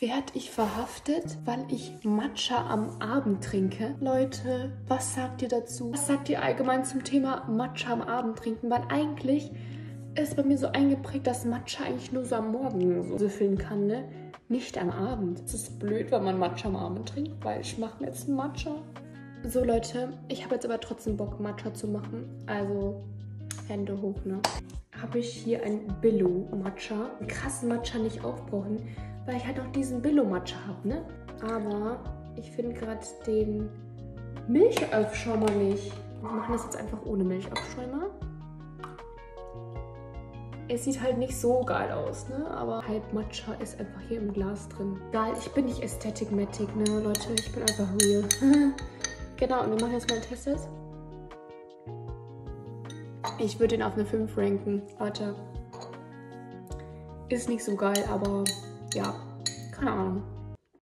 Werde ich verhaftet, weil ich Matcha am Abend trinke? Leute, was sagt ihr dazu? Was sagt ihr allgemein zum Thema Matcha am Abend trinken? Weil eigentlich ist bei mir so eingeprägt, dass Matcha eigentlich nur so am Morgen so süffeln kann, ne? Nicht am Abend. Es ist blöd, wenn man Matcha am Abend trinkt, weil ich mache mir jetzt einen Matcha. So Leute, ich habe jetzt aber trotzdem Bock, Matcha zu machen. Also Hände hoch, ne? Habe ich hier ein Billo-Matcha. Einen krassen Matcha nicht aufbrauchen, weil ich halt auch diesen Billo-Matcha habe, ne? Aber ich finde gerade den Milchaufschäumer nicht. Wir machen das jetzt einfach ohne Milchaufschäumer. Es sieht halt nicht so geil aus, ne? Aber halb Matcha ist einfach hier im Glas drin. Geil, ich bin nicht Ästhetik-Matic, ne, Leute? Ich bin einfach real. Genau, und wir machen jetzt mal einen Test jetzt. Ich würde ihn auf eine 5 ranken. Leute, ist nicht so geil, aber ja, keine Ahnung.